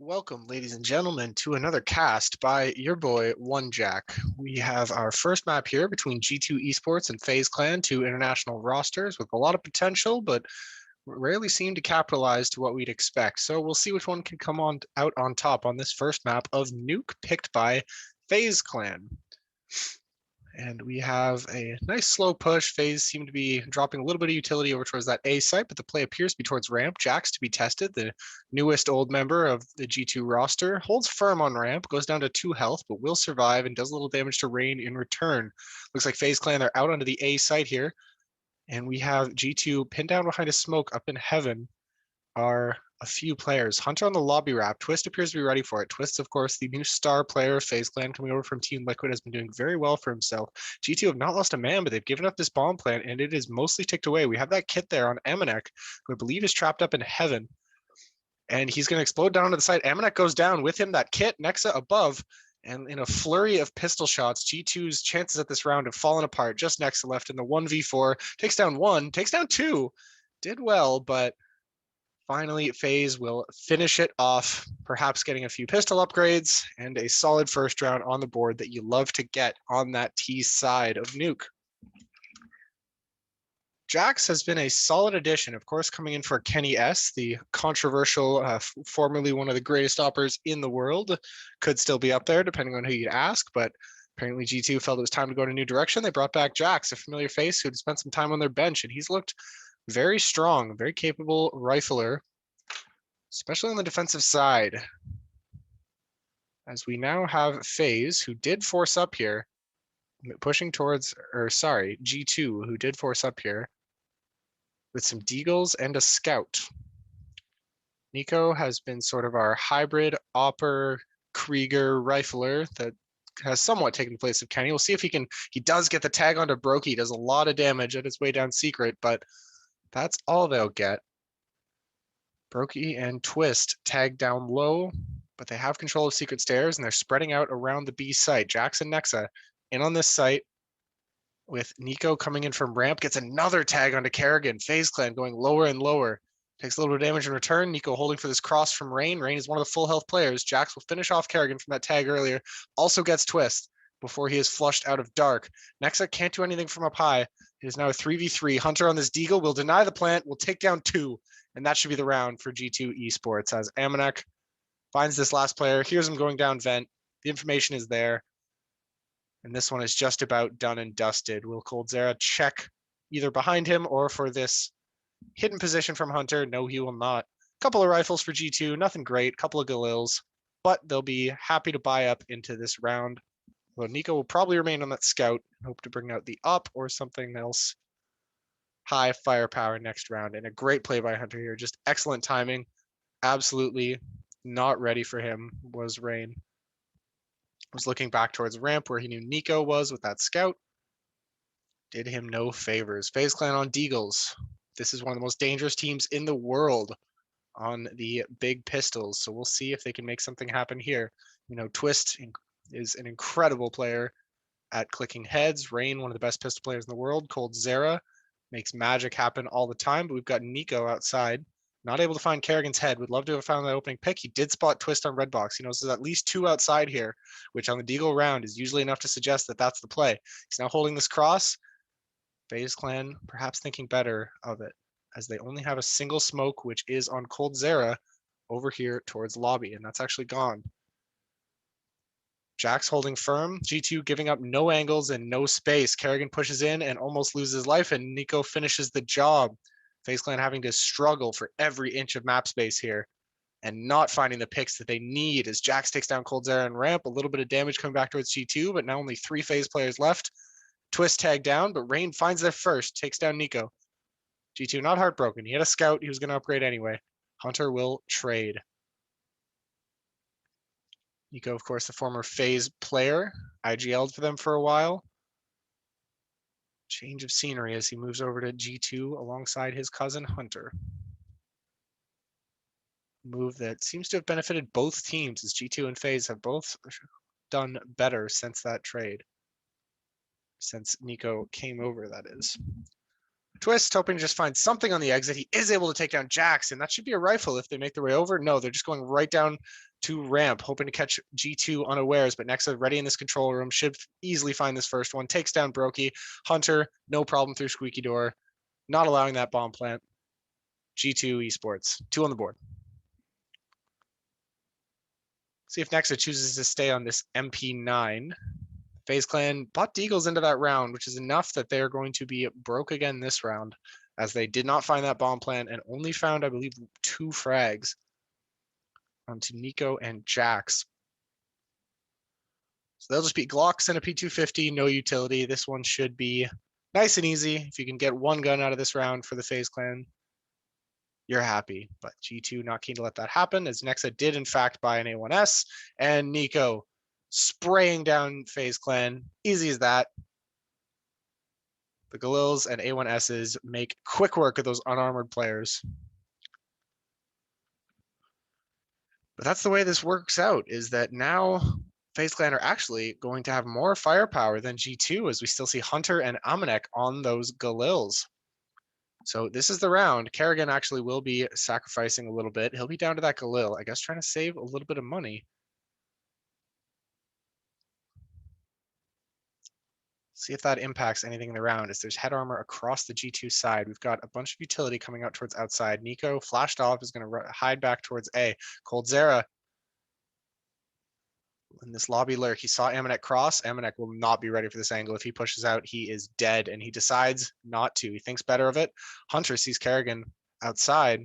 Welcome, ladies and gentlemen, to another cast by your boy One Jack. We have our first map here between G2 Esports and FaZe Clan, two international rosters with a lot of potential, but rarely seem to capitalize to what we'd expect. So we'll see which one can come on out on top on this first map of Nuke, picked by FaZe Clan. And we have a nice slow push. FaZe seem to be dropping a little bit of utility over towards that A site, but the play appears to be towards ramp. Jax to be tested, the newest old member of the G2 roster, holds firm on ramp, goes down to 2 health, but will survive and does a little damage to Rain in return. Looks like FaZe Clan are out onto the A site here. And we have G2 pinned down behind a smoke up in heaven are a few players. Hunter on the lobby wrap. Twistzz appears to be ready for it. Twistzz, of course, the new star player of FaZe Clan coming over from Team Liquid, has been doing very well for himself. G2 have not lost a man, but they've given up this bomb plant, and it is mostly ticked away. We have that kit there on Amanek, who I believe is trapped up in heaven. And he's going to explode down to the side. Amanek goes down with him, that kit, Nexa above. And in a flurry of pistol shots, G2's chances at this round have fallen apart. Just Nexa left in the 1v4. Takes down one, takes down two. Did well, but finally, FaZe will finish it off, perhaps getting a few pistol upgrades and a solid first round on the board that you love to get on that T side of Nuke. Jax has been a solid addition, of course, coming in for Kenny S, the controversial, formerly one of the greatest oppers in the world. Could still be up there, depending on who you ask, but apparently G2 felt it was time to go in a new direction. They brought back Jax, a familiar face who had spent some time on their bench, and he's looked very strong, very capable rifler, especially on the defensive side. As we now have FaZe, who did force up here, pushing towards, or sorry, G2, who did force up here with some deagles and a scout. Nico has been sort of our hybrid Opper Krieger rifler that has somewhat taken the place of Kenny. We'll see if he does get the tag onto Brokey. He does a lot of damage at his way down secret, but that's all they'll get. Brokey and Twistzz tag down low, but they have control of secret stairs and they're spreading out around the B site. Jax and Nexa in on this site with Nico coming in from ramp, gets another tag onto Kerrigan. FaZe Clan going lower and lower. Takes a little bit of damage in return. Nico holding for this cross from Rain. Rain is one of the full health players. Jax will finish off Kerrigan from that tag earlier. Also gets Twistzz before he is flushed out of dark. Nexa can't do anything from up high. It is now a 3v3. Hunter on this deagle will deny the plant, will take down two, and that should be the round for G2 Esports as Amanek finds this last player, hears him going down vent. The information is there. And this one is just about done and dusted. Will coldzera check either behind him or for this hidden position from Hunter? No, he will not. Couple of rifles for G2, nothing great. Couple of Galils, but they'll be happy to buy up into this round. Well, Nico will probably remain on that scout and hope to bring out the up or something else. High firepower next round. And a great play by Hunter here. Just excellent timing. Absolutely not ready for him was Rain. Was looking back towards ramp where he knew Nico was with that scout. Did him no favors. FaZe Clan on deagles. This is one of the most dangerous teams in the world on the big pistols. So we'll see if they can make something happen here. You know, Twistzz is an incredible player at clicking heads. Rain, one of the best pistol players in the world. coldzera makes magic happen all the time, but we've got Nico outside. Not able to find Kerrigan's head. Would love to have found that opening pick. He did spot Twistzz on red box. He knows there's at least two outside here, which on the deagle round is usually enough to suggest that that's the play. He's now holding this cross. FaZe Clan perhaps thinking better of it, as they only have a single smoke, which is on coldzera over here towards lobby, and that's actually gone. Jax holding firm. G2 giving up no angles and no space. Kerrigan pushes in and almost loses life, and Nico finishes the job. FaZe Clan having to struggle for every inch of map space here and not finding the picks that they need as Jax takes down coldzera and ramp. A little bit of damage coming back towards G2, but now only 3 FaZe players left. Twistzz tag down, but Rain finds their first, takes down Nico. G2 not heartbroken. He had a scout. He was going to upgrade anyway. Hunter will trade. Nico, of course, the former FaZe player, IGL'd for them for a while. Change of scenery as he moves over to G2 alongside his cousin Hunter. Move that seems to have benefited both teams as G2 and FaZe have both done better since that trade. Since Nico came over, that is. Twistzz hoping to just find something on the exit. He is able to take down Jackson. That should be a rifle if they make their way over. No, they're just going right down to ramp, hoping to catch G2 unawares. But Nexa ready in this control room, should easily find this first one. Takes down Brokey. Hunter, no problem through squeaky door. Not allowing that bomb plant. G2 Esports, 2 on the board. See if Nexa chooses to stay on this MP9. FaZe Clan bought Deagles into that round, which is enough that they are going to be broke again this round, as they did not find that bomb plant and only found, I believe, 2 frags onto Nico and Jax. So they'll just be Glocks and a P250, no utility. This one should be nice and easy. If you can get 1 gun out of this round for the FaZe Clan, you're happy. But G2 not keen to let that happen, as Nexa did in fact buy an A1S, and Nico spraying down FaZe Clan. Easy as that. The Galils and A1Ss make quick work of those unarmored players. But that's the way this works out, is that now FaZe Clan are actually going to have more firepower than G2, as we still see Hunter and Amanek on those Galils. So this is the round. Kerrigan actually will be sacrificing a little bit. He'll be down to that Galil, I guess, trying to save a little bit of money. See if that impacts anything in the round. As there's head armor across the G2 side, we've got a bunch of utility coming out towards outside. Nico flashed off, is going to hide back towards A. Coldzera in this lobby lurk. He saw Amanek cross. Amanek will not be ready for this angle. If he pushes out, he is dead, and he decides not to. He thinks better of it. Hunter sees Kerrigan outside.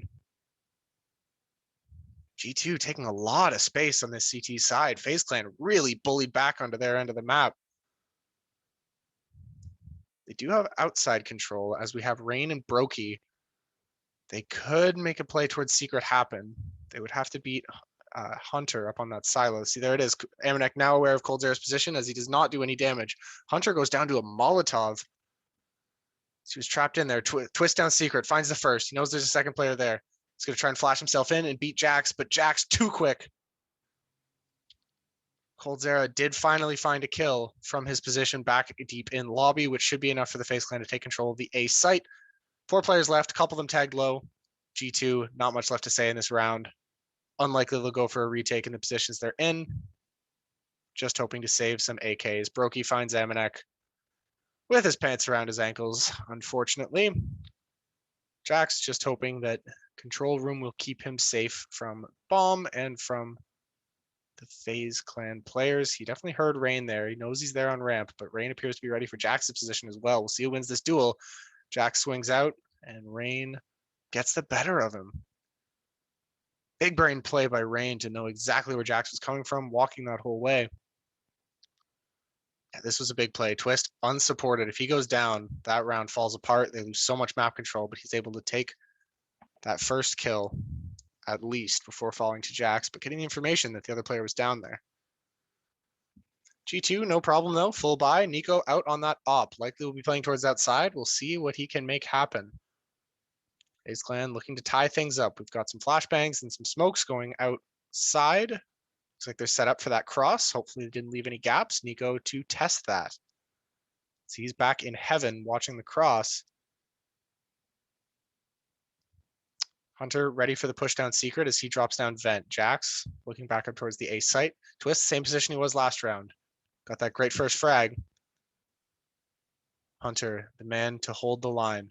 G2 taking a lot of space on this CT side. FaZe Clan really bullied back onto their end of the map. They do have outside control, as we have Rain and Brokey. They could make a play towards Secret happen. They would have to beat Hunter up on that silo. See, there it is. Amanek now aware of Coldzera's position, as he does not do any damage. Hunter goes down to a Molotov. He was trapped in there. Twistzz down Secret, finds the first. He knows there's a second player there. He's going to try and flash himself in and beat Jax, but Jax too quick. Coldzera did finally find a kill from his position back deep in lobby, which should be enough for the FaZe Clan to take control of the A site. 4 players left, a couple of them tagged low. G2, not much left to say in this round. Unlikely they'll go for a retake in the positions they're in. Just hoping to save some AKs. Brokey finds Amanek with his pants around his ankles, unfortunately. Jax just hoping that control room will keep him safe from bomb and from the FaZe Clan players. He definitely heard Rain there. He knows he's there on ramp, but Rain appears to be ready for Jax's position as well. We'll see who wins this duel. Jax swings out, and Rain gets the better of him. Big brain play by Rain to know exactly where Jax was coming from, walking that whole way. Yeah, this was a big play. Twistzz unsupported. If he goes down, that round falls apart. They lose so much map control, but he's able to take that first kill at least before falling to Jax, but getting the information that the other player was down there. G2, no problem though, full buy. Nico out on that op. Likely will be playing towards that side. We'll see what he can make happen. FaZe Clan looking to tie things up. We've got some flashbangs and some smokes going outside. Looks like they're set up for that cross. Hopefully they didn't leave any gaps. Nico to test that. So he's back in heaven watching the cross. Hunter ready for the push down Secret as he drops down vent. Jax looking back up towards the A site. Twistzz, same position he was last round. Got that great first frag. Hunter, the man to hold the line.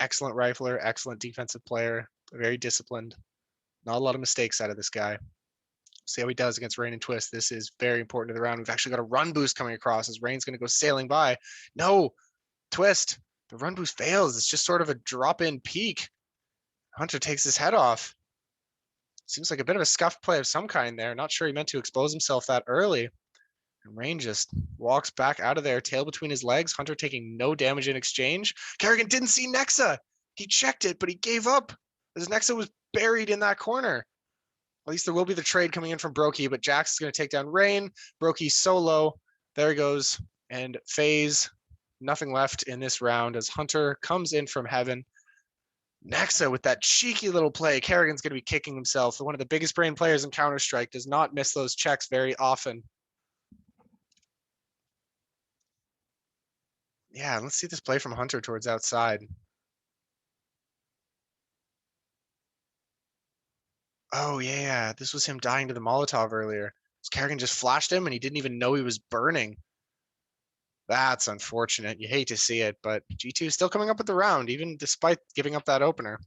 Excellent rifler, excellent defensive player, very disciplined. Not a lot of mistakes out of this guy. See how he does against Rain and Twistzz. This is very important to the round. We've actually got a run boost coming across as Rain's going to go sailing by. No, Twistzz. The run boost fails. It's just sort of a drop-in peak. Hunter takes his head off. Seems like a bit of a scuffed play of some kind there. Not sure he meant to expose himself that early. And Rain just walks back out of there, tail between his legs. Hunter taking no damage in exchange. Kerrigan didn't see Nexa. He checked it, but he gave up as Nexa was buried in that corner. At least there will be the trade coming in from Brokey, but Jax is going to take down Rain. Brokey solo. There he goes. And FaZe, nothing left in this round as Hunter comes in from heaven. Nexa with that cheeky little play. Kerrigan's going to be kicking himself. One of the biggest brain players in Counter-Strike does not miss those checks very often. Yeah, let's see this play from Hunter towards outside. Oh yeah, this was him dying to the Molotov earlier. Kerrigan just flashed him and he didn't even know he was burning. That's unfortunate. You hate to see it, but G2 is still coming up with the round, even despite giving up that opener.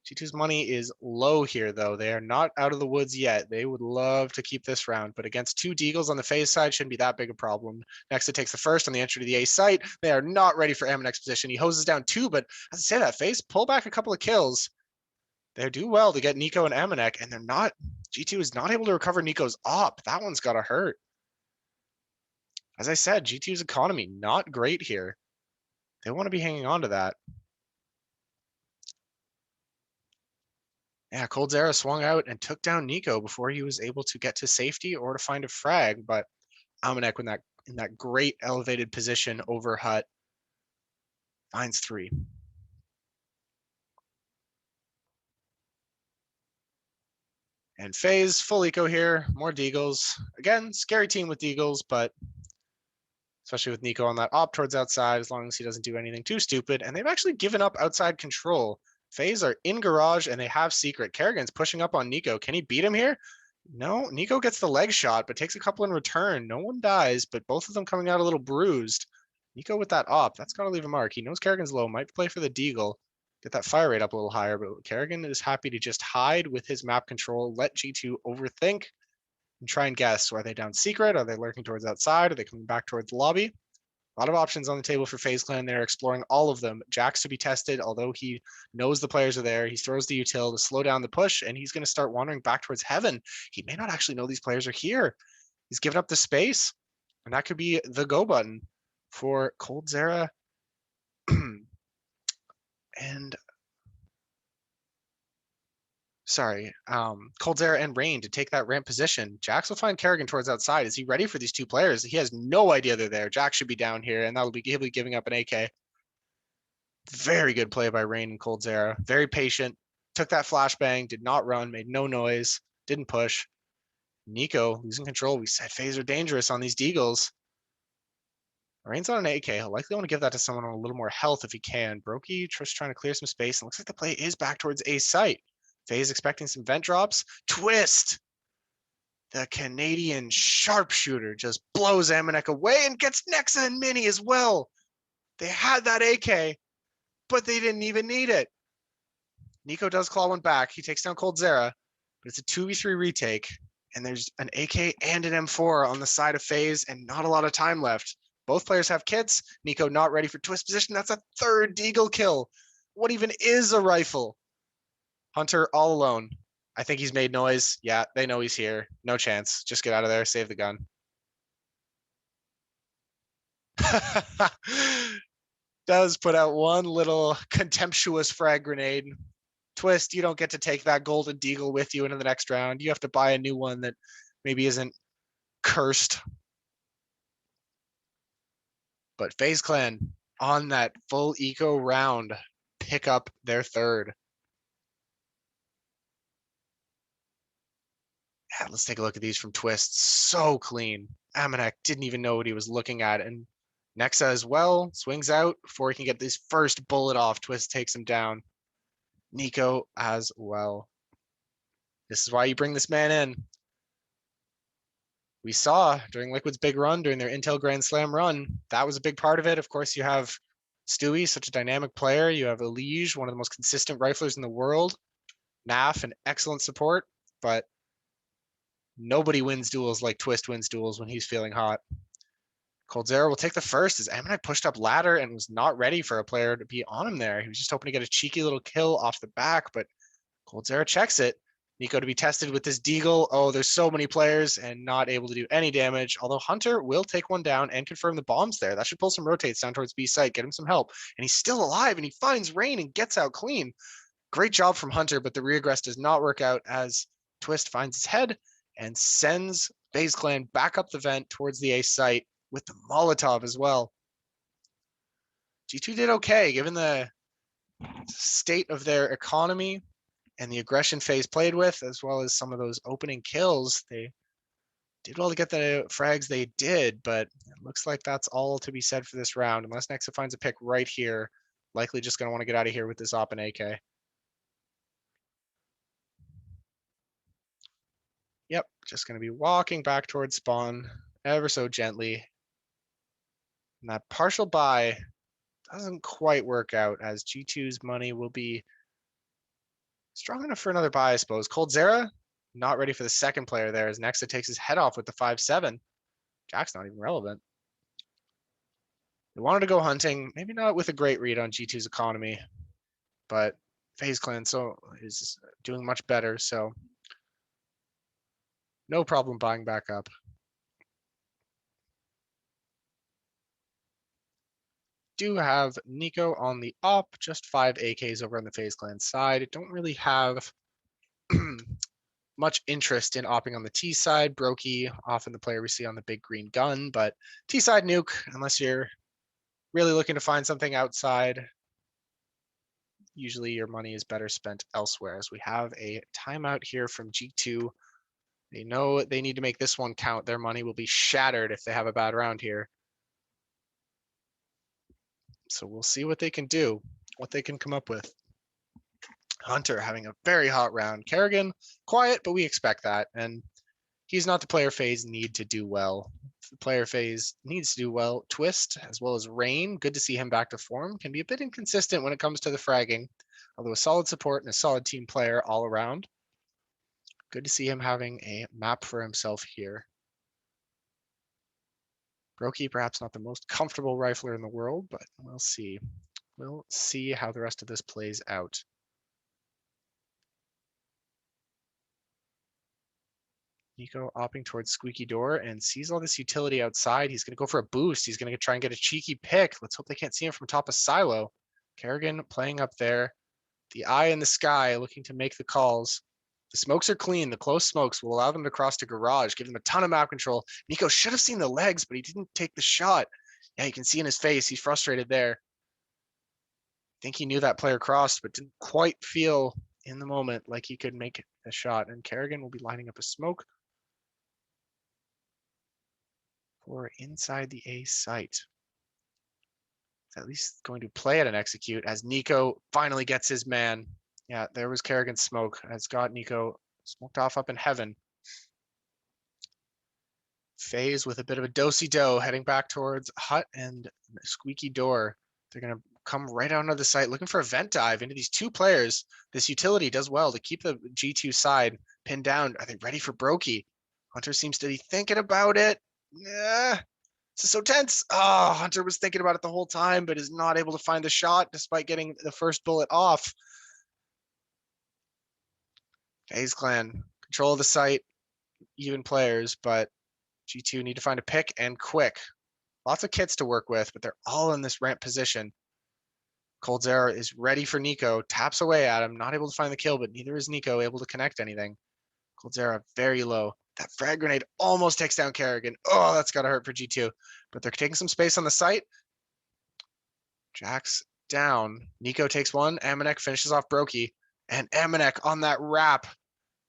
G2's money is low here, though. They are not out of the woods yet. They would love to keep this round, but against two Deagles on the FaZe side shouldn't be that big a problem. Next, it takes the first on the entry to the A site. They are not ready for Aminek's position. He hoses down two, but as I say that, FaZe pull back a couple of kills. They do well to get Nico and Aminek, and they're not. G2 is not able to recover Nico's op. That one's got to hurt. As I said, G2's economy not great here. They want to be hanging on to that. Yeah, Coldzera swung out and took down Nico before he was able to get to safety or to find a frag, but Aminek in that great elevated position over Hut finds three. And FaZe, full eco here, more Deagles. Again, scary team with Deagles, but especially with Nico on that op towards outside, as long as he doesn't do anything too stupid. And they've actually given up outside control. FaZe are in garage and they have secret. Kerrigan's pushing up on Nico. Can he beat him here? No, Nico gets the leg shot, but takes a couple in return. No one dies, but both of them coming out a little bruised. Nico with that op, that's got to leave a mark. He knows Kerrigan's low, might play for the Deagle, get that fire rate up a little higher, but Kerrigan is happy to just hide with his map control, let G2 overthink, and try and guess. Are they down secret? Are they lurking towards outside? Are they coming back towards the lobby? A lot of options on the table for FaZe Clan. They're exploring all of them. Jack's to be tested, although he knows the players are there. He throws the util to slow down the push, and he's going to start wandering back towards heaven. He may not actually know these players are here. He's given up the space, and that could be the go button for Coldzera and Coldzera and Rain to take that ramp position. Jax will find Kerrigan towards outside. Is he ready for these two players? He has no idea they're there. Jax should be down here, and he'll be giving up an AK. Very good play by Rain and Coldzera. Very patient. Took that flashbang, did not run, made no noise, didn't push. Nico losing control. We said FaZe are dangerous on these Deagles. Rain's on an AK. He'll likely want to give that to someone on a little more health if he can. Brokey just trying to clear some space. And looks like the play is back towards A site. FaZe expecting some vent drops. Twistzz, the Canadian sharpshooter, just blows Aminek away and gets Nexa and Mini as well. They had that AK, but they didn't even need it. Nico does claw one back. He takes down Coldzera, but it's a 2v3 retake. And there's an AK and an M4 on the side of FaZe and not a lot of time left. Both players have kits. Nico not ready for Twistzz position. That's a third Deagle kill. What even is a rifle? Hunter all alone. I think he's made noise. Yeah, they know he's here. No chance. Just get out of there. Save the gun. Does put out one little contemptuous frag grenade. Twistzz, you don't get to take that golden Deagle with you into the next round. You have to buy a new one that maybe isn't cursed. But FaZe Clan on that full eco round pick up their third. Yeah, let's take a look at these from Twistzz. So clean. Aminek didn't even know what he was looking at. And Nexa as well swings out before he can get this first bullet off. Twistzz takes him down. Nico as well. This is why you bring this man in. We saw during Liquid's big run, during their Intel Grand Slam run, that was a big part of it. Of course, you have Stewie, such a dynamic player. You have Elige, one of the most consistent riflers in the world. Naf, an excellent support, but nobody wins duels like Twistzz wins duels when he's feeling hot. Coldzera will take the first as Aminek pushed up ladder and was not ready for a player to be on him there. He was just hoping to get a cheeky little kill off the back, but Coldzera checks it. Nico to be tested with this Deagle. Oh, there's so many players and not able to do any damage. Although Hunter will take one down and confirm the bombs there. That should pull some rotates down towards B site, get him some help. And he's still alive and he finds Rain and gets out clean. Great job from Hunter, but the regress does not work out as Twistzz finds his head and sends FaZe Clan back up the vent towards the A site with the Molotov as well. G2 did okay given the state of their economy and the aggression FaZe played with, as well as some of those opening kills. They did well to get the frags they did, but it looks like that's all to be said for this round. Unless Nexa finds a pick right here, likely just going to want to get out of here with this op and AK. Yep, just going to be walking back towards spawn ever so gently. And that partial buy doesn't quite work out, as G2's money will be strong enough for another buy, I suppose. Coldzera, not ready for the second player there, as Nexa takes his head off with the 5-7. Jack's not even relevant. They wanted to go hunting, maybe not with a great read on G2's economy, but FaZe Clan is doing much better, so no problem buying back up. Do have Nico on the op, just 5 AKs over on the FaZe Clan side. Don't really have much interest in opping on the T side. Brokey, often the player we see on the big green gun, but T side Nuke, unless you're really looking to find something outside, usually your money is better spent elsewhere, as we have a timeout here from G2. They know they need to make this one count. Their money will be shattered if they have a bad round here. So we'll see what they can do, what they can come up with. Hunter having a very hot round. Kerrigan, quiet, but we expect that. And he's not the player FaZe need to do well. The player FaZe needs to do well. Twistzz, as well as Rain, good to see him back to form, can be a bit inconsistent when it comes to the fragging, although a solid support and a solid team player all around. Good to see him having a map for himself here. Brokey, perhaps not the most comfortable rifler in the world, but we'll see. We'll see how the rest of this plays out. Nico opting towards Squeaky Door and sees all this utility outside. He's going to go for a boost. He's going to try and get a cheeky pick. Let's hope they can't see him from top of silo. Kerrigan playing up there. The eye in the sky, looking to make the calls. The smokes are clean. The close smokes will allow them to cross to garage, give them a ton of map control. Nico should have seen the legs, but he didn't take the shot. Yeah, you can see in his face, he's frustrated there. I think he knew that player crossed, but didn't quite feel in the moment like he could make a shot. And Kerrigan will be lining up a smoke for inside the A site. At least going to play at an execute as Nico finally gets his man. Yeah, there was Kerrigan's smoke. Has got Nico smoked off up in heaven. FaZe with a bit of a do-si-do heading back towards Hut and Squeaky Door. They're going to come right out of the site looking for a vent dive into these two players. This utility does well to keep the G2 side pinned down. Are they ready for Brokey? Hunter seems to be thinking about it. Yeah, this is so tense. Oh, Hunter was thinking about it the whole time, but is not able to find the shot despite getting the first bullet off. FaZe Clan control the site, even players, but G2 need to find a pick and quick. Lots of kits to work with, but they're all in this ramp position. Coldzera is ready for Nico, taps away at him, not able to find the kill, but neither is Nico able to connect anything. Coldzera very low. That frag grenade almost takes down Kerrigan. Oh, that's gotta hurt for G2. But they're taking some space on the site. Jack's down. Nico takes one. Amanek finishes off Brokey. And Amanek on that wrap.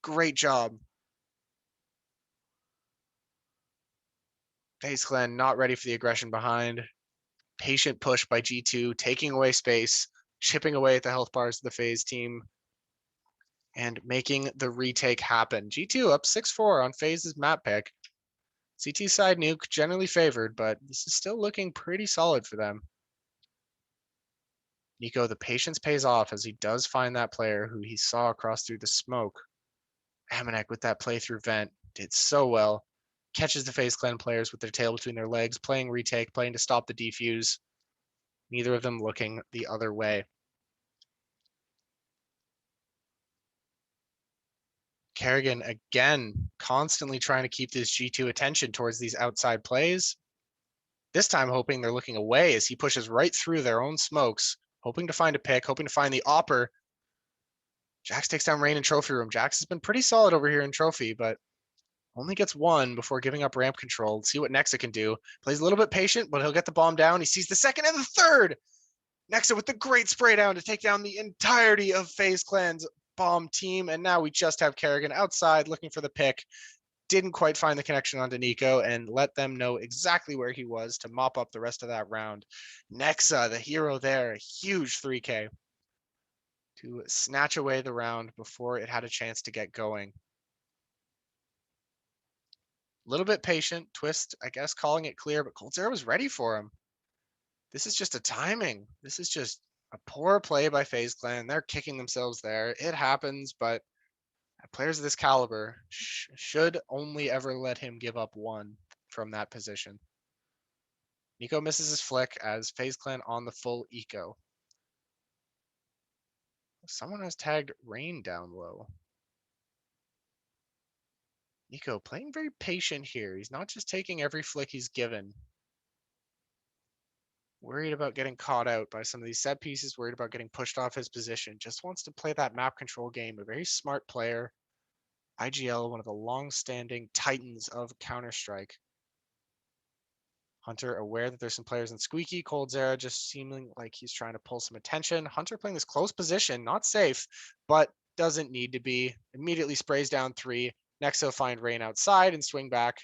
Great job. FaZe Clan not ready for the aggression behind. Patient push by G2, taking away space, chipping away at the health bars of the FaZe team, and making the retake happen. G2 up 6-4 on FaZe's map pick. CT side Nuke generally favored, but this is still looking pretty solid for them. Nico, the patience pays off as he does find that player who he saw across through the smoke. Amanek with that playthrough vent did so well. Catches the FaZe Clan players with their tail between their legs, playing retake, playing to stop the defuse. Neither of them looking the other way. Kerrigan again, constantly trying to keep this G2 attention towards these outside plays. This time hoping they're looking away as he pushes right through their own smokes, hoping to find a pick, hoping to find the opper. Jax takes down Rain in Trophy Room. Jax has been pretty solid over here in Trophy, but only gets one before giving up ramp control. Let's see what Nexa can do. Plays a little bit patient, but he'll get the bomb down. He sees the second and the third. Nexa with the great spray down to take down the entirety of FaZe Clan's bomb team. And now we just have Kerrigan outside looking for the pick. didn't quite find the connection onto Nico and let them know exactly where he was to mop up the rest of that round. Nexa, the hero there, a huge 3K to snatch away the round before it had a chance to get going. A little bit patient. Twistzz, I guess, calling it clear, but Coldzera was ready for him. This is just a timing. This is just a poor play by FaZe Clan. They're kicking themselves there. It happens, but players of this caliber should only ever let him give up one from that position. Nico misses his flick as FaZe Clan on the full eco. Someone has tagged Rain down low. Nico playing very patient here. He's not just taking every flick he's given. Worried about getting caught out by some of these set pieces, worried about getting pushed off his position. Just wants to play that map control game. A very smart player. IGL, one of the long-standing titans of Counter-Strike. Hunter aware that there's some players in Squeaky. Coldzera just seeming like he's trying to pull some attention. Hunter playing this close position, not safe, but doesn't need to be. Immediately sprays down 3. Nexa find Rain outside and swing back.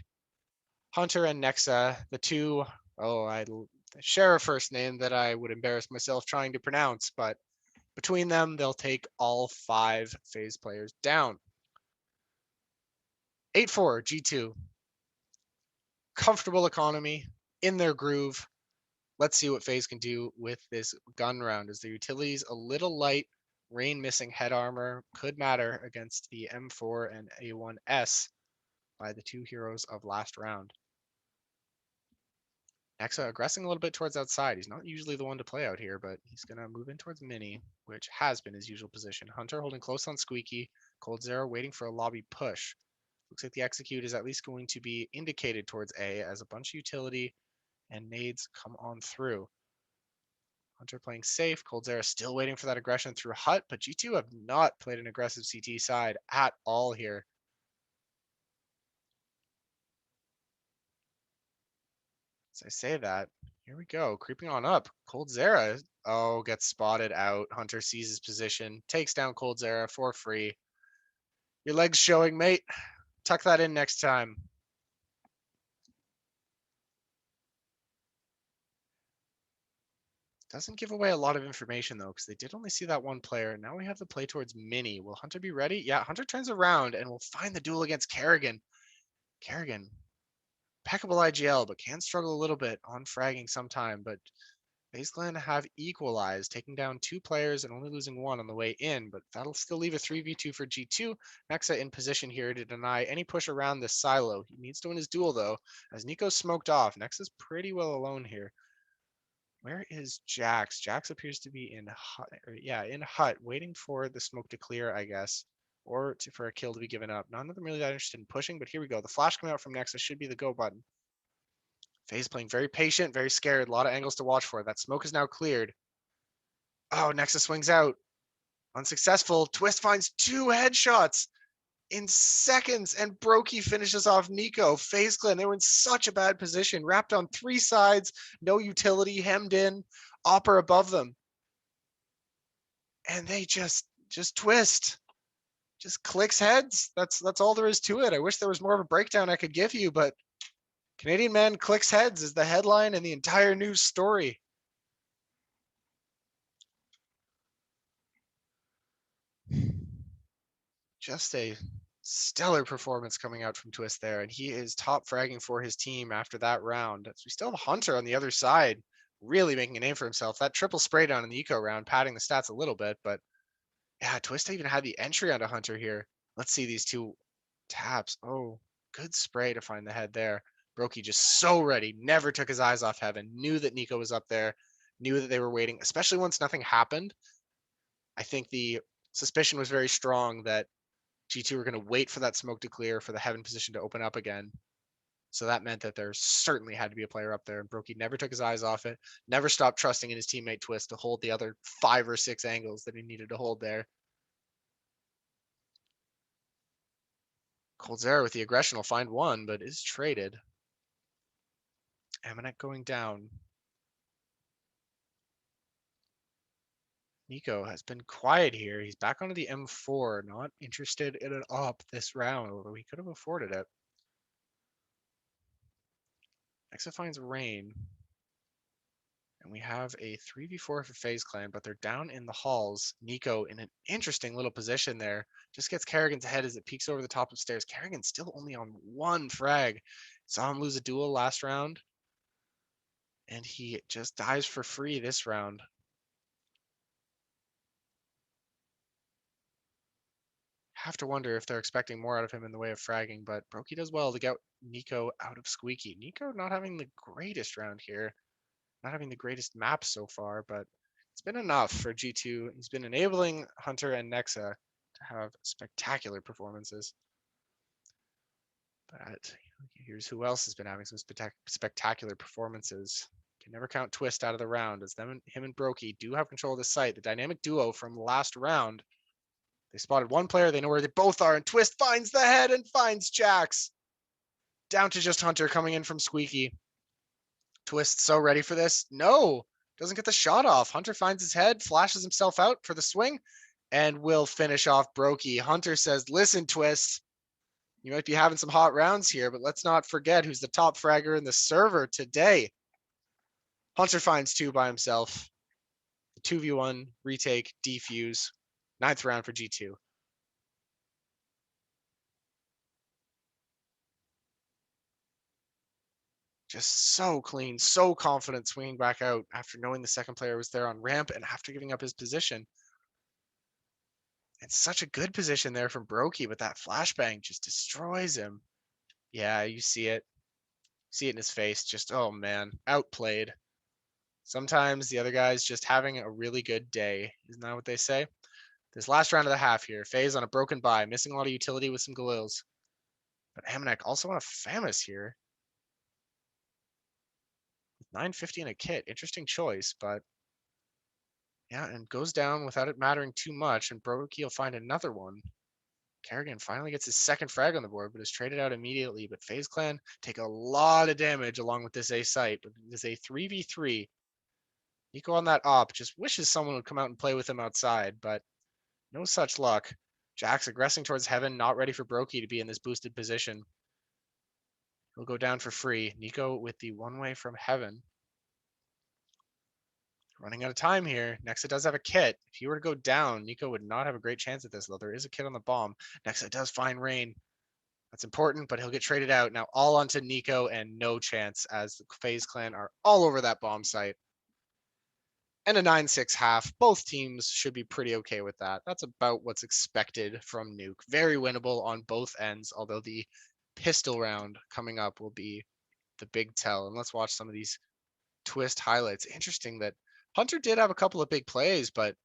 Hunter and Nexa, the two, I share a first name that I would embarrass myself trying to pronounce, but between them, they'll take all 5 FaZe players down. 8-4 G2. Comfortable economy, in their groove. Let's see what FaZe can do with this gun round. As the utilities a little light, Rain missing head armor could matter against the M4 and A1S by the 2 heroes of last round. Nexa aggressing a little bit towards outside. He's not usually the one to play out here, but he's going to move in towards Mini, which has been his usual position. Hunter holding close on Squeaky. Coldzera waiting for a lobby push. Looks like the execute is at least going to be indicated towards A as a bunch of utility and nades come on through. Hunter playing safe. Coldzera still waiting for that aggression through Hut, but G2 have not played an aggressive CT side at all here. As I say that, here we go. Creeping on up. Coldzera, gets spotted out. Hunter sees his position, takes down Coldzera for free. Your leg's showing, mate. Tuck that in next time. Doesn't give away a lot of information, though, because they did only see that one player. Now we have the play towards Mini. Will Hunter be ready? Yeah, Hunter turns around and will find the duel against Kerrigan. Kerrigan, impeccable IGL, but can struggle a little bit on fragging sometime. But FaZe Clan have equalized, taking down 2 players and only losing 1 on the way in, but that'll still leave a 3v2 for G2. Nexa in position here to deny any push around this silo. He needs to win his duel, though, as Nico's smoked off. Nexa's pretty well alone here. Where is Jax? Jax appears to be in Hut, in Hut, waiting for the smoke to clear, I guess, or for a kill to be given up. None of them really that interested in pushing, but here we go. The flash coming out from Nexa should be the go button. FaZe playing very patient, very scared. A lot of angles to watch for. That smoke is now cleared. Oh, Nexa swings out. Unsuccessful. Twistzz finds 2 headshots in seconds, and Brokey finishes off Nico. FaZe Clan, they were in such a bad position. Wrapped on 3 sides, no utility, hemmed in, Opper above them. And they just Twistzz. Just clicks heads. That's all there is to it. I wish there was more of a breakdown I could give you, but Canadian man clicks heads is the headline and the entire news story. Just a stellar performance coming out from Twistzz there, and he is top fragging for his team after that round. As we still have Hunter on the other side, really making a name for himself. That triple spray down in the eco round, padding the stats a little bit, but yeah, Twistzz even had the entry onto Hunter here. Let's see these 2 taps. Oh, good spray to find the head there. Brokey just so ready, never took his eyes off heaven, knew that Nico was up there, knew that they were waiting, especially once nothing happened. I think the suspicion was very strong that G2 were going to wait for that smoke to clear for the heaven position to open up again. So that meant that there certainly had to be a player up there. And Brokey never took his eyes off it, never stopped trusting in his teammate Twistzz to hold the other 5 or 6 angles that he needed to hold there. Coldzera with the aggression will find 1, but is traded. Amanek going down. Nico has been quiet here. He's back onto the M4, not interested in an op this round, although he could have afforded it. Nexa finds Rain. And we have a 3v4 for FaZe Clan, but they're down in the halls. Nico in an interesting little position there. Just gets Kerrigan's head as it peeks over the top of stairs. Kerrigan still only on one frag. Saw him lose a duel last round. And he just dies for free this round. Have to wonder if they're expecting more out of him in the way of fragging, but Brokey does well to get Nico out of Squeaky. Nico not having the greatest round here. Not having the greatest map so far, but it's been enough for G2. He's been enabling Hunter and Nexa to have spectacular performances. But here's who else has been having some spectacular performances. Can never count Twistzz out of the round, as him and Brokey do have control of the site. The dynamic duo from last round. They spotted one player, they know where they both are, and Twistzz finds the head and finds Jax. Down to just Hunter coming in from Squeaky. Twistzz so ready for this. No, doesn't get the shot off. Hunter finds his head, flashes himself out for the swing, and will finish off Brokey. Hunter says, listen, Twistzz, you might be having some hot rounds here, but let's not forget who's the top fragger in the server today. Hunter finds two by himself. 2v1, retake, defuse. 9th round for G2. Just so clean, so confident swinging back out after knowing the second player was there on ramp and after giving up his position. It's such a good position there from Brokey, but that flashbang just destroys him. Yeah, you see it. See it in his face. Just, oh man, outplayed. Sometimes the other guy's just having a really good day. Isn't that what they say? This last round of the half here. FaZe on a broken bye, missing a lot of utility with some Galils. But Amanek also on a Famous here. 950 in a kit. Interesting choice, but yeah, and goes down without it mattering too much, and Brokey will find another one. Kerrigan finally gets his second frag on the board, but is traded out immediately. But FaZe Clan take a lot of damage along with this A site. But it is a 3v3. Nico on that op just wishes someone would come out and play with him outside, but no such luck. Jax aggressing towards heaven, not ready for Brokey to be in this boosted position. He'll go down for free. Nico with the one-way from heaven. Running out of time here. Nexa does have a kit. If he were to go down, Nico would not have a great chance at this, though there is a kit on the bomb. Nexa does find Rain. That's important, but he'll get traded out. Now all onto Nico and no chance as the FaZe Clan are all over that bomb site. And a 9-6 half. Both teams should be pretty okay with that. That's about what's expected from Nuke. Very winnable on both ends, although the pistol round coming up will be the big tell. And let's watch some of these Twistzz highlights. Interesting that Hunter did have a couple of big plays, but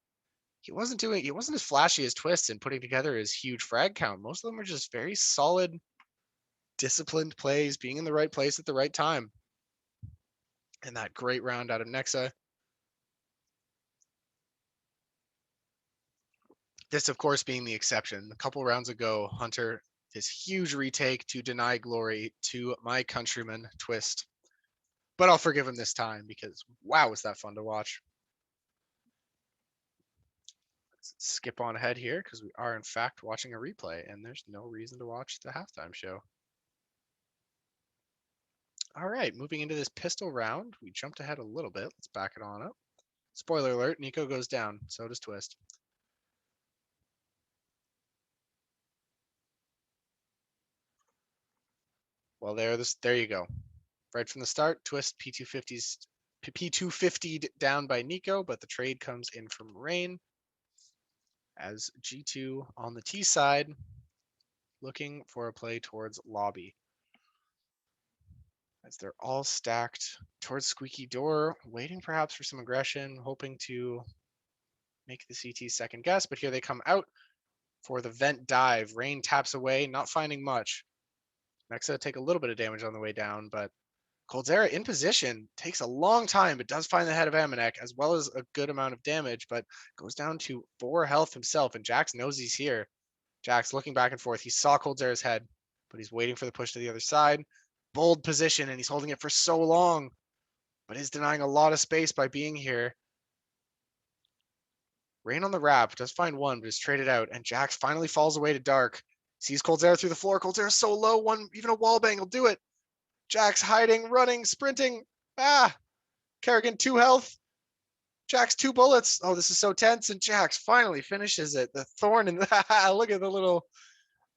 he wasn't as flashy as Twistzz in putting together his huge frag count. Most of them were just very solid, disciplined plays, being in the right place at the right time. And that great round out of Nexa. This, of course, being the exception. A couple rounds ago, Hunter, his huge retake to deny glory to my countryman, Twistzz. But I'll forgive him this time because, wow, was that fun to watch. Let's skip on ahead here because we are, in fact, watching a replay, and there's no reason to watch the halftime show. All right, moving into this pistol round, we jumped ahead a little bit. Let's back it on up. Spoiler alert, Nico goes down. So does Twistzz. Well, there you go. Right from the start, Twistzz P250'd down by Nico, but the trade comes in from Rain as G2 on the T side looking for a play towards lobby. As they're all stacked towards Squeaky Door, waiting perhaps for some aggression, hoping to make the CT second guess, but here they come out for the vent dive. Rain taps away, not finding much. Nexa take a little bit of damage on the way down, but Coldzera in position takes a long time, but does find the head of Amanek as well as a good amount of damage, but goes down to 4 health himself, and Jax knows he's here. Jax looking back and forth. He saw Coldzera's head, but he's waiting for the push to the other side. Bold position, and he's holding it for so long, but is denying a lot of space by being here. Rain on the wrap, does find one, but is traded out, and Jax finally falls away to dark. Sees Coldzera through the floor. Coldzera's so low, even a wall bang will do it. Jax hiding, running, sprinting. Ah, Kerrigan 2 health. Jax 2 bullets. Oh, this is so tense. And Jax finally finishes it. The thorn in the look at the little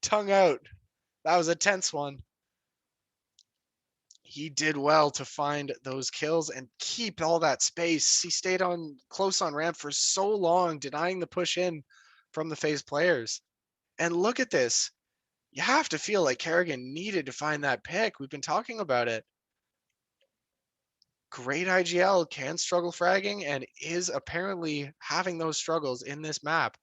tongue out. That was a tense one. He did well to find those kills and keep all that space. He stayed on close on ramp for so long, denying the push in from the FaZe players. And look at this. You have to feel like Kerrigan needed to find that pick. We've been talking about it. Great IGL, can struggle fragging, and is apparently having those struggles in this map.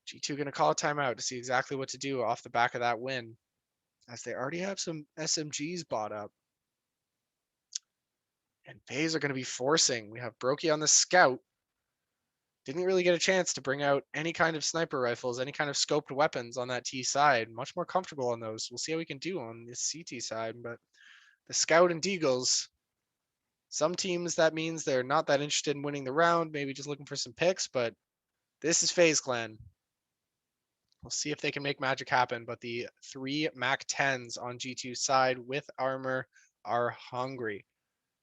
G2 going to call a timeout to see exactly what to do off the back of that win, as they already have some SMGs bought up. And FaZe are going to be forcing. We have Brokey on the scout. Didn't really get a chance to bring out any kind of sniper rifles, any kind of scoped weapons on that T side. Much more comfortable on those. We'll see how we can do on this CT side. But the scout and Deagles, some teams that means they're not that interested in winning the round, maybe just looking for some picks. But this is FaZe Clan. We'll see if they can make magic happen. But the 3 Mac 10s on G2 side with armor are hungry.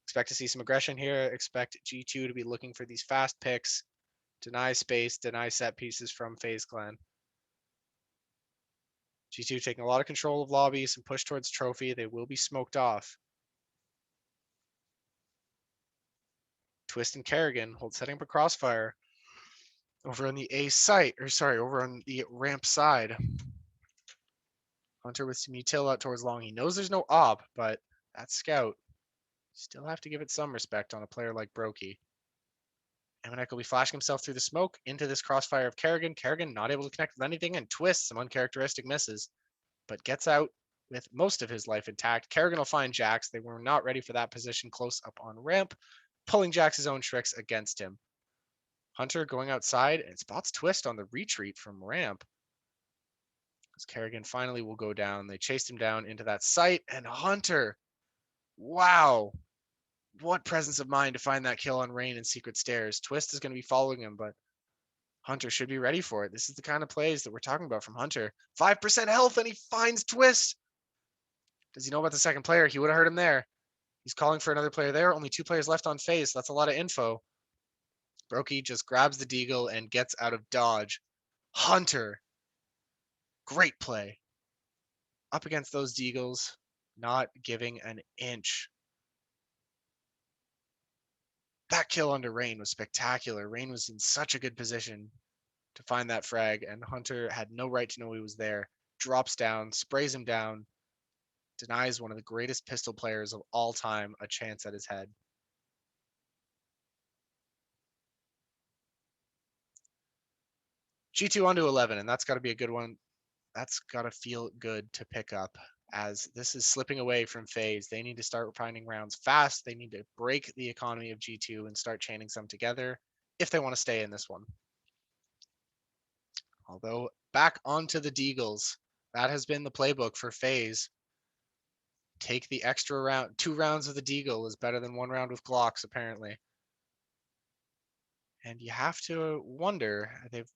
Expect to see some aggression here. Expect G2 to be looking for these fast picks. Deny space, deny set pieces from FaZe Clan. G2 taking a lot of control of lobbies and push towards trophy. They will be smoked off. Twistzz and Kerrigan hold setting up a crossfire over on the A site, or sorry, over on the ramp side. Hunter with some util out towards long. He knows there's no op, but that scout, still have to give it some respect on a player like Brokey. Amanek will be flashing himself through the smoke into this crossfire of Kerrigan. Kerrigan not able to connect with anything, and Twistzz some uncharacteristic misses, but gets out with most of his life intact. Kerrigan will find Jax. They were not ready for that position close up on ramp, pulling Jax's own tricks against him. Hunter going outside and spots Twistzz on the retreat from ramp. As Kerrigan finally will go down. They chased him down into that site, and Hunter, wow, what presence of mind to find that kill on Rain and Secret Stairs. Twistzz is going to be following him, but Hunter should be ready for it. This is the kind of plays that we're talking about from Hunter. 5% health, and he finds Twistzz. Does he know about the second player? He would have heard him there. He's calling for another player there. Only 2 players left on FaZe. That's a lot of info. Brokey just grabs the deagle and gets out of dodge. Hunter, great play. Up against those deagles, not giving an inch. That kill under Rain was spectacular. Rain was in such a good position to find that frag, and Hunter had no right to know he was there. Drops down, sprays him down, denies one of the greatest pistol players of all time a chance at his head. G2 onto 11, and that's got to be a good one. That's got to feel good to pick up, as this is slipping away from FaZe. They need to start finding rounds fast. They need to break the economy of G2 and start chaining some together if they want to stay in this one. Although, back onto the Deagles. That has been the playbook for FaZe. Take the extra round. 2 rounds of the Deagle is better than 1 round with Glocks, apparently. And you have to wonder,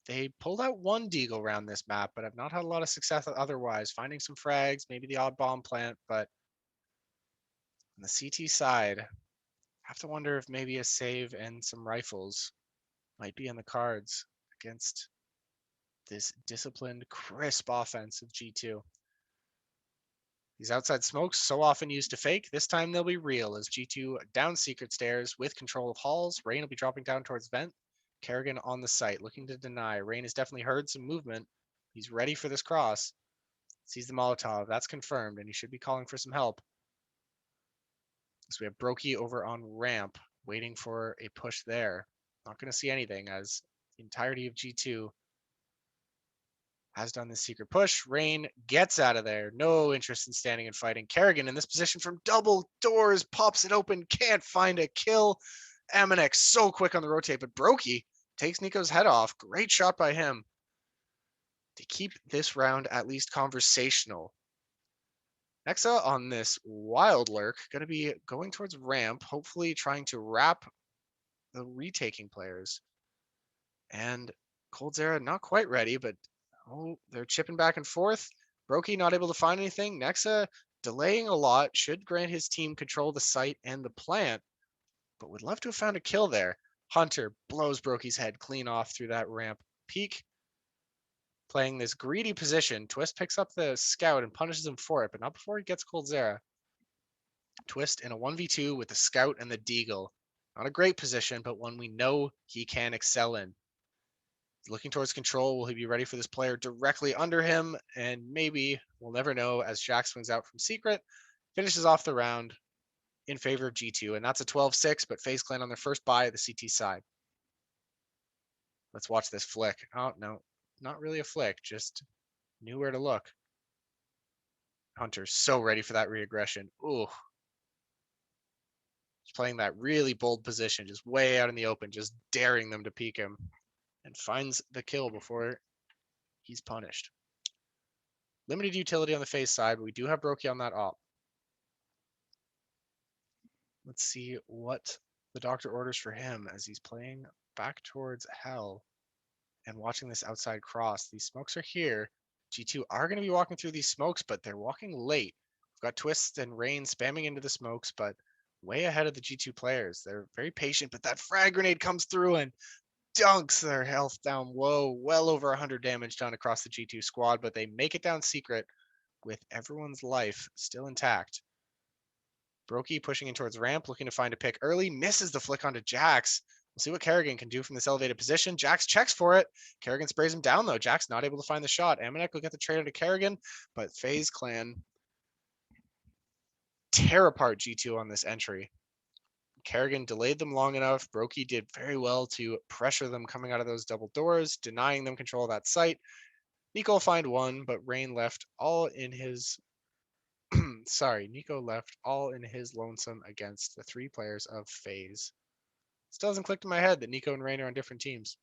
they pulled out 1 Deagle round this map, but have not had a lot of success otherwise. Finding some frags, maybe the odd bomb plant, but on the CT side, have to wonder if maybe a save and some rifles might be in the cards against this disciplined, crisp offense of G2. These outside smokes, so often used to fake, this time they'll be real as G2 down secret stairs with control of halls. Rain will be dropping down towards vent. Kerrigan on the site, looking to deny. Rain has definitely heard some movement. He's ready for this cross. Sees the Molotov. That's confirmed, and he should be calling for some help. So we have Brokey over on ramp, waiting for a push there. Not going to see anything as the entirety of G2 has done this secret push. Rain gets out of there. No interest in standing and fighting. Kerrigan in this position from double doors, pops it open, can't find a kill. Amanek so quick on the rotate, but Brokey takes Nico's head off. Great shot by him to keep this round at least conversational. Nexa on this wild lurk, going to be going towards ramp, hopefully trying to wrap the retaking players. And Cold Zera not quite ready, but oh, they're chipping back and forth. Brokey not able to find anything. Nexa delaying a lot should grant his team control the site and the plant, but would love to have found a kill there. Hunter blows Brokey's head clean off through that ramp. Peak playing this greedy position. Twistzz picks up the scout and punishes him for it, but not before he gets coldzera. Twistzz in a 1v2 with the scout and the deagle. Not a great position, but one we know he can excel in. Looking towards control, will he be ready for this player directly under him? And maybe, we'll never know, as Jack swings out from secret, finishes off the round in favor of G2. And that's a 12-6, but FaZe Clan on their first buy at the CT side. Let's watch this flick. Oh, no, not really a flick, just knew where to look. Hunter's so ready for that reaggression. Ooh. He's playing that really bold position, just way out in the open, just daring them to peek him. And finds the kill before he's punished. Limited utility on the FaZe side, but we do have Brokey on that op. Let's see what the doctor orders for him as he's playing back towards hell and watching this outside cross. These smokes are here. G2 are going to be walking through these smokes, but they're walking late. We've got Twistzz and Rain spamming into the smokes, but way ahead of the G2 players. They're very patient, but that frag grenade comes through and dunks their health down low. Well over 100 damage done across the G2 squad, but they make it down secret with everyone's life still intact. Brokey pushing in towards ramp, looking to find a pick early, misses the flick onto Jax. We'll see what Kerrigan can do from this elevated position. Jax checks for it. Kerrigan sprays him down though. Jax not able to find the shot. Amanek will get the trade into Kerrigan, but FaZe Clan tear apart G2 on this entry. Kerrigan delayed them long enough. Brokey did very well to pressure them coming out of those double doors, denying them control of that site. Nico will find one, but Rain left all in his Nico left all in his lonesome against the three players of FaZe. Still hasn't clicked in my head that Nico and Rain are on different teams.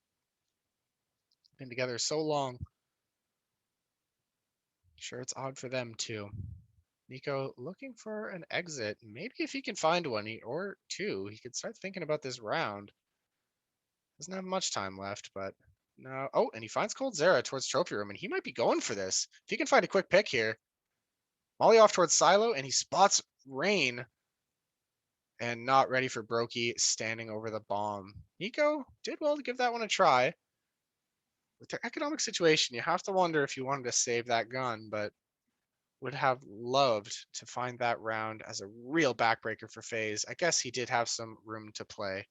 Been together so long. Sure, it's odd for them too. Nico looking for an exit. Maybe if he can find one or two, he could start thinking about this round. Doesn't have much time left, but no. Oh, and he finds coldzera towards trophy room, and he might be going for this. If he can find a quick pick here. Molly off towards Silo, and he spots Rain. And not ready for Brokey standing over the bomb. Nico did well to give that one a try. With their economic situation, you have to wonder if you wanted to save that gun, but would have loved to find that round as a real backbreaker for FaZe. I guess he did have some room to play.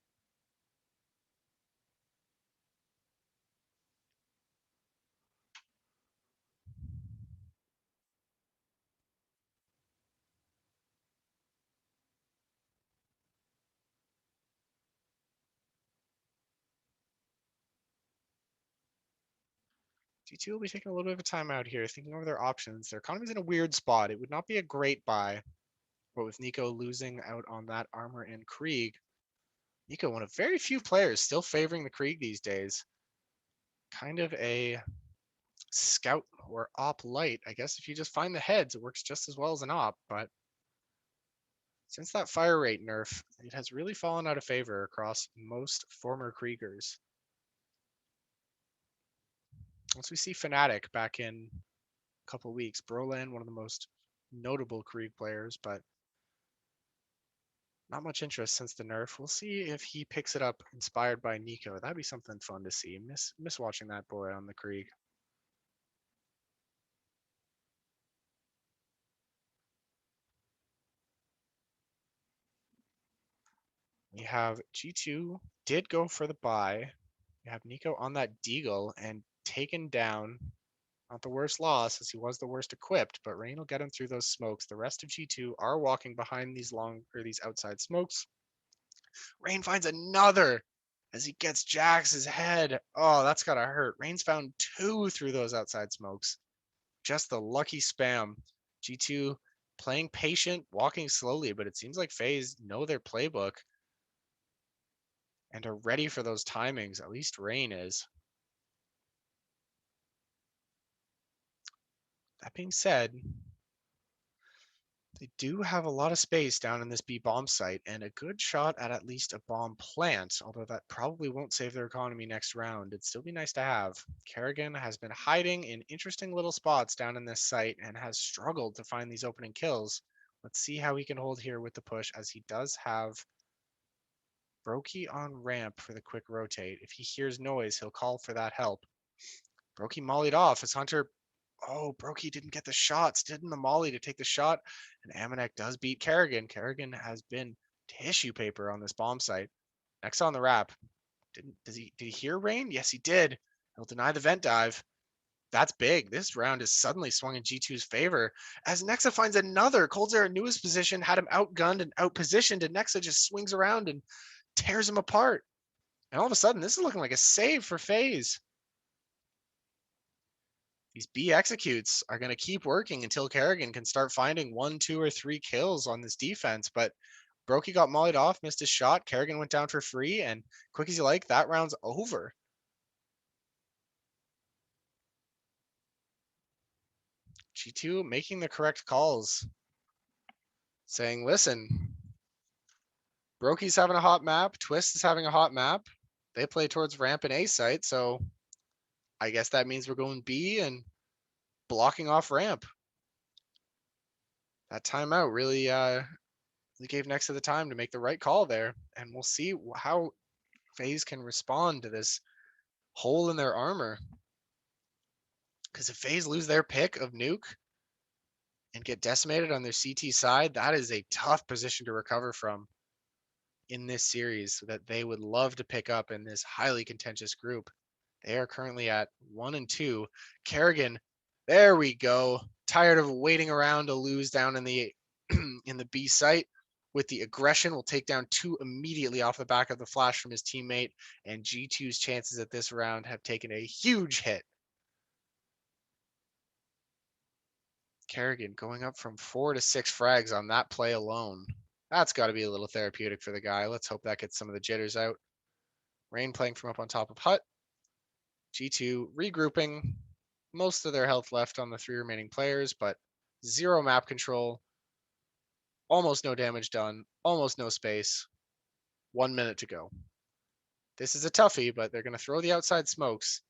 G2 will be taking a little bit of a time out here, thinking over their options. Their economy's in a weird spot. It would not be a great buy, but with Nico losing out on that armor and Krieg, Nico, one of very few players still favoring the Krieg these days. Kind of a scout or op light. I guess if you just find the heads, it works just as well as an op, but since that fire rate nerf, it has really fallen out of favor across most former Kriegers. Once we see Fnatic back in a couple weeks, Brolan, one of the most notable Krieg players, but not much interest since the nerf. We'll see if he picks it up inspired by Nico. That'd be something fun to see. Miss watching that boy on the Krieg. We have G2 did go for the buy. We have Nico on that deagle and taken down. Not the worst loss, as he was the worst equipped, but Rain will get him through those smokes. The rest of G2 are walking behind these these outside smokes. Rain finds another as he gets Jax's head. Oh, that's gotta hurt. Rain's found two through those outside smokes. Just the lucky spam. G2 playing patient, walking slowly, but it seems like FaZe know their playbook and are ready for those timings. At least Rain is. That being said, They do have a lot of space down in this B bomb site and a good shot at least a bomb plant, although that probably won't save their economy next round. It'd still be nice to have. Kerrigan has been hiding in interesting little spots down in this site and has struggled to find these opening kills. Let's see how he can hold here with the push, as he does have Brokey on ramp for the quick rotate. If he hears noise, he'll call for that help. Brokey mollied off as Hunter. Oh, Brokey didn't get the shots, didn't the molly to take the shot. And Amanek does beat Kerrigan. Kerrigan has been tissue paper on this bomb site. Next on the wrap. Did he hear rain? Yes, he did. He'll deny the vent dive. That's big. This round is suddenly swung in G2's favor as Nexa finds another. Coldzera knew his position, had him outgunned and outpositioned, and Nexa just swings around and tears him apart. And all of a sudden, this is looking like a save for FaZe. These B executes are going to keep working until Kerrigan can start finding 1, 2, or 3 kills on this defense. But Brokey got mollied off, missed his shot. Kerrigan went down for free, and quick as you like, that round's over. G2 making the correct calls, saying, listen, Brokey's having a hot map. Twistzz is having a hot map. They play towards ramp and A site, so I guess that means we're going B and blocking off ramp. That timeout really gave Nexa the time to make the right call there, and we'll see how FaZe can respond to this hole in their armor. Because if FaZe lose their pick of Nuke and get decimated on their CT side, that is a tough position to recover from in this series that they would love to pick up in this highly contentious group. They are currently at 1 and 2. Kerrigan, there we go. Tired of waiting around to lose down in the in the B site. With the aggression, will take down 2 immediately off the back of the flash from his teammate, and G2's chances at this round have taken a huge hit. Kerrigan going up from 4 to 6 frags on that play alone. That's got to be a little therapeutic for the guy. Let's hope that gets some of the jitters out. Rain playing from up on top of hut. G2 regrouping. Most of their health left on the 3 remaining players, but 0 map control. Almost no damage done. Almost no space. 1 minute to go. This is a toughie, but they're going to throw the outside smokes.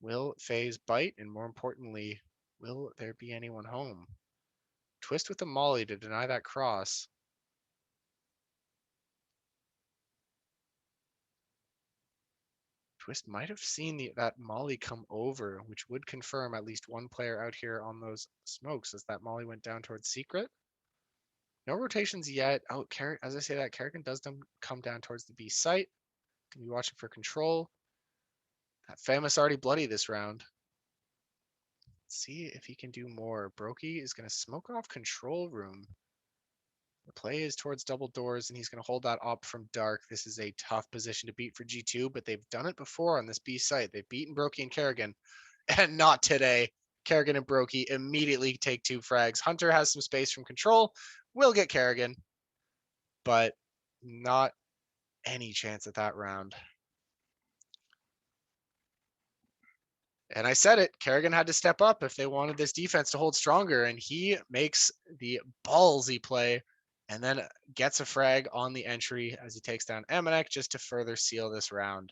Will FaZe bite? And more importantly, will there be anyone home? Twistzz with the molly to deny that cross. Twistzz might have seen that molly come over, which would confirm at least one player out here on those smokes as that molly went down towards secret. No rotations yet. Oh, as I say that, Kerrigan does come down towards the B site. Gonna be watching for control. That famous already bloody this round. Let's see if he can do more. Brokey is gonna smoke off control room. The play is towards double doors, and he's going to hold that up from dark. This is a tough position to beat for G2, but they've done it before on this B site. They've beaten Brokey and Kerrigan, and not today. Kerrigan and Brokey immediately take 2 frags. Hunter has some space from control. Will get Kerrigan, but not any chance at that round. And I said it, Kerrigan had to step up if they wanted this defense to hold stronger, and he makes the ballsy play and then gets a frag on the entry as he takes down Amanek just to further seal this round.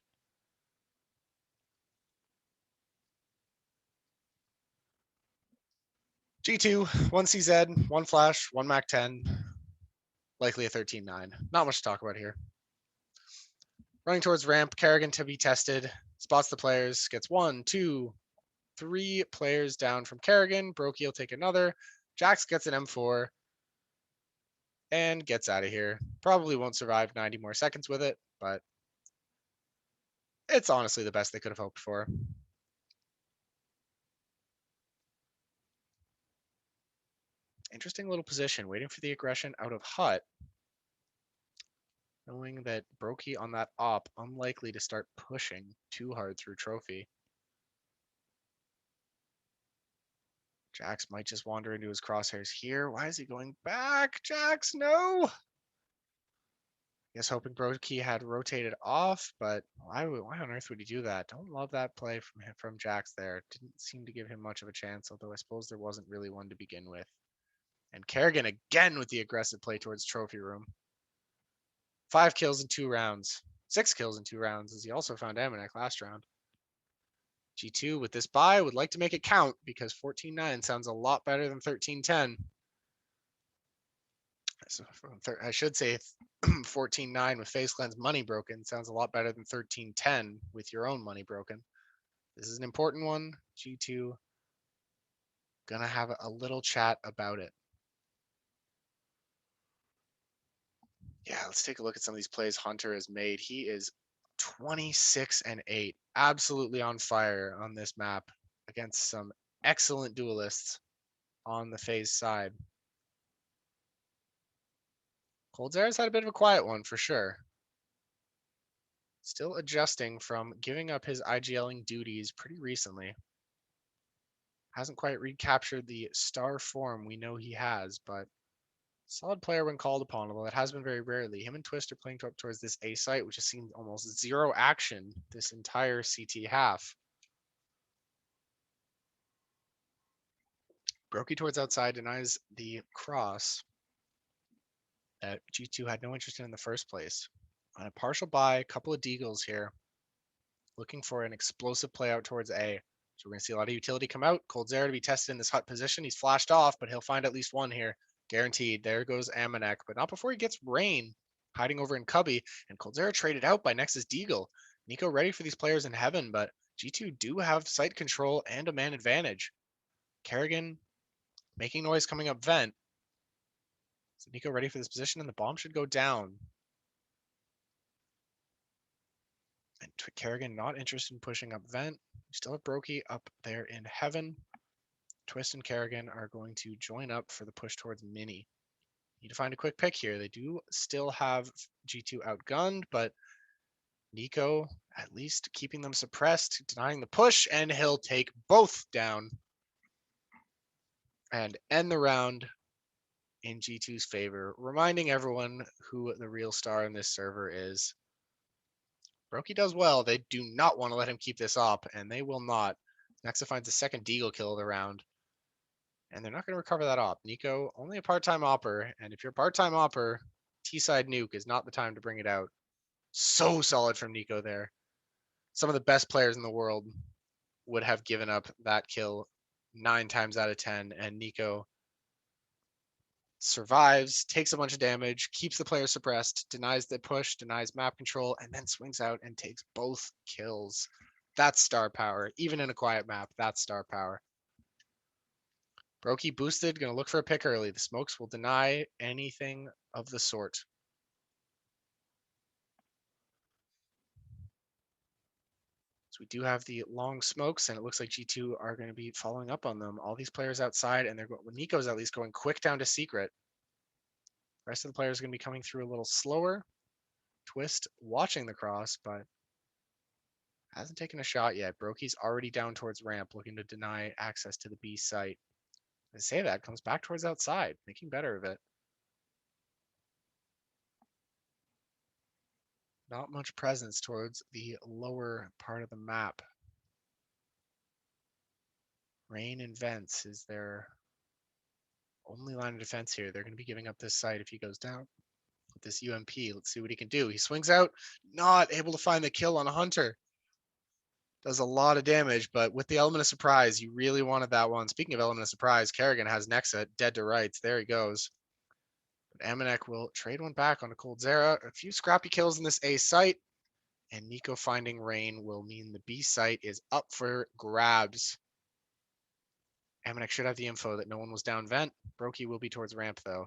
G2, 1 CZ, 1 flash, 1 Mac 10, likely a 13-9. Not much to talk about here. Running towards ramp, Kerrigan to be tested, spots the players, gets 1, 2, 3 players down from Kerrigan. Brokey will take another. Jax gets an M4 and gets out of here. Probably won't survive 90 more seconds with it, but it's honestly the best they could have hoped for. Interesting little position, waiting for the aggression out of hut. Knowing that Brokey on that op, unlikely to start pushing too hard through trophy. Jax might just wander into his crosshairs here. Why is he going back? Jax, no! Guess hoping Brokey had rotated off, but why on earth would he do that? Don't love that play from Jax there. Didn't seem to give him much of a chance, although I suppose there wasn't really one to begin with. And Kerrigan again with the aggressive play towards trophy room. 5 kills in 2 rounds. 6 kills in 2 rounds, as he also found Amanek last round. G2 with this buy would like to make it count because 14-9 sounds a lot better than 13-10. So I should say 14-9 with FaZe Clan's money broken sounds a lot better than 13-10 with your own money broken. This is an important one. G2 gonna have a little chat about it. Yeah, let's take a look at some of these plays Hunter has made. He is 26-8, absolutely on fire on this map against some excellent duelists on the FaZe side. Coldzera's had a bit of a quiet one for sure. Still adjusting from giving up his IGLing duties pretty recently. Hasn't quite recaptured the star form we know he has, but solid player when called upon, although it has been very rarely. Him and Twistzz are playing up towards this A site, which has seen almost zero action this entire CT half. Brokey towards outside denies the cross that G2 had no interest in the first place. On a partial buy, a couple of deagles here, looking for an explosive play out towards A. So we're going to see a lot of utility come out. Coldzera to be tested in this hut position. He's flashed off, but he'll find at least one here. Guaranteed. There goes Amanek, but not before he gets Rain hiding over in Cubby. And Coldzera traded out by Nexus Deagle. Nico ready for these players in heaven, but G2 do have site control and a man advantage. Kerrigan making noise coming up vent. So Nico ready for this position, and the bomb should go down. And Kerrigan not interested in pushing up vent. We still have Brokey up there in heaven. Twistzz and Kerrigan are going to join up for the push towards mini. Need to find a quick pick here. They do still have G2 outgunned, but Nico at least keeping them suppressed, denying the push, and he'll take both down and end the round in G2's favor, reminding everyone who the real star in this server is. Brokey does well. They do not want to let him keep this up, and they will not. Nexa finds the second deagle kill of the round, and they're not going to recover that op. Nico, only a part-time opper, and if you're a part-time opper, T-side nuke is not the time to bring it out. So solid from Nico there. Some of the best players in the world would have given up that kill 9 times out of 10, and Nico survives, takes a bunch of damage, keeps the player suppressed, denies the push, denies map control, and then swings out and takes both kills. That's star power. Even in a quiet map, that's star power. Brokey boosted, gonna look for a pick early. The smokes will deny anything of the sort. So we do have the long smokes, and it looks like G2 are going to be following up on them. All these players outside, and they're going, well, Nico's at least going quick down to secret. The rest of the players are going to be coming through a little slower. Twistzz watching the cross, but hasn't taken a shot yet. Brokey's already down towards ramp, looking to deny access to the B site. I say that, comes back towards outside, making better of it. Not much presence towards the lower part of the map. Rain and Vents is their only line of defense here. They're going to be giving up this site if he goes down with this UMP. Let's see what he can do. He swings out, not able to find the kill on a Hunter. Does a lot of damage, but with the element of surprise, you really wanted that one. Speaking of element of surprise, Kerrigan has Nexa dead to rights. There he goes. But Amanek will trade one back on a Coldzera. A few scrappy kills in this A site, and Nico finding Rain will mean the B site is up for grabs. Amanek should have the info that no one was down vent. Brokey will be towards ramp though.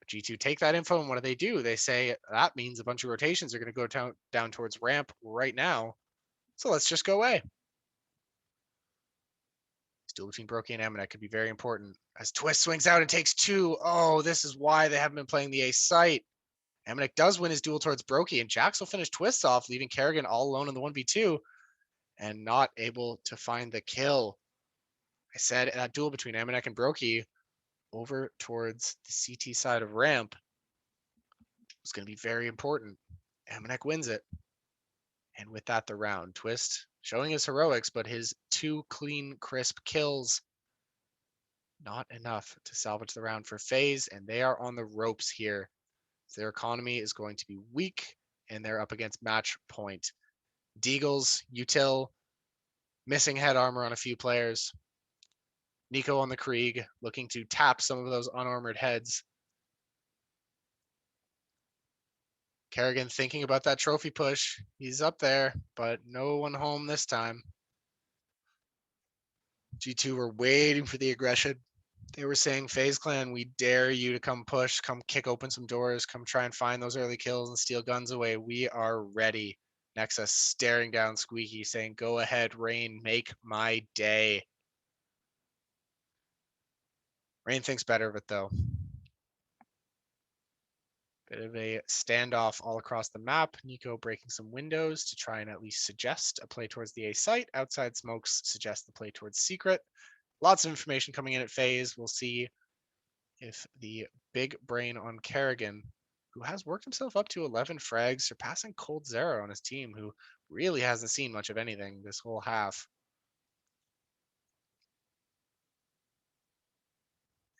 G2 take that info, and what do? They say that means a bunch of rotations are going to go down towards ramp right now. So let's just go away. Duel between Brokey and Amanek could be very important. As Twistzz swings out and takes 2. Oh, this is why they haven't been playing the A site. Amanek does win his duel towards Brokey, and Jax will finish Twistzz off, leaving Kerrigan all alone in the 1v2 and not able to find the kill. I said that duel between Amanek and Brokey over towards the CT side of ramp was going to be very important. Amanek wins it. And with that, the round. Twistzz showing his heroics, but his 2 clean, crisp kills Not enough to salvage the round for FaZe, and they are on the ropes here. Their economy is going to be weak, and they're up against match point. Deagles, Util, missing head armor on a few players. Nico on the Krieg, looking to tap some of those unarmored heads. Kerrigan thinking about that trophy push. He's up there, but no one home this time. G2 were waiting for the aggression. They were saying, FaZe Clan, we dare you to come push, come kick open some doors, come try and find those early kills and steal guns away. We are ready. Nexus staring down Squeaky, saying, go ahead, Rain, make my day. Rain thinks better of it, though. Bit of a standoff all across the map. Nico breaking some windows to try and at least suggest a play towards the A site. Outside smokes suggest the play towards secret. Lots of information coming in at FaZe. We'll see if the big brain on Kerrigan, who has worked himself up to 11 frags, surpassing coldzera on his team, who really hasn't seen much of anything this whole half.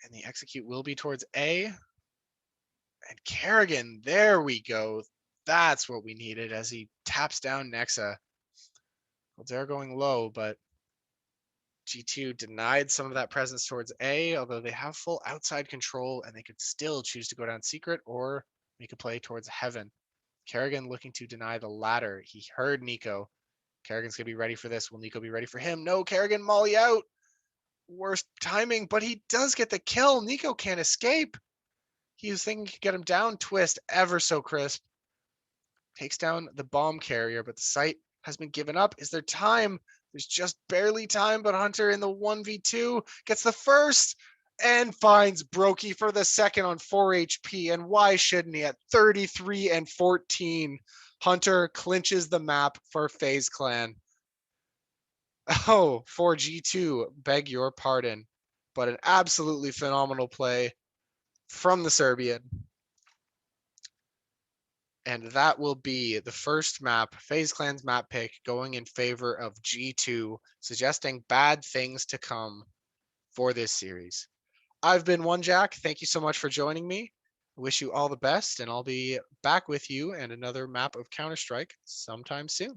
And the execute will be towards A. And Kerrigan, there we go. That's what we needed as he taps down Nexa. coldzera going low, but G2 denied some of that presence towards A, although they have full outside control and they could still choose to go down secret or make a play towards heaven. Kerrigan looking to deny the latter. He heard Nico. Kerrigan's going to be ready for this. Will Nico be ready for him? No, Kerrigan molly out. Worst timing, but he does get the kill. Nico can't escape. He was thinking he could get him down. Twistzz, ever so crisp. Takes down the bomb carrier, but the site has been given up. Is there time? There's just barely time, but Hunter in the 1v2 gets the first and finds Brokey for the second on 4 HP. And why shouldn't he? At 33 and 14, Hunter clinches the map for FaZe Clan. Oh, for G2, beg your pardon, but an absolutely phenomenal play from the Serbian. And that will be the first map, FaZe Clan's map pick, going in favor of G2, suggesting bad things to come for this series. I've been One Jack. Thank you so much for joining me. I wish you all the best, and I'll be back with you and another map of Counter-Strike sometime soon.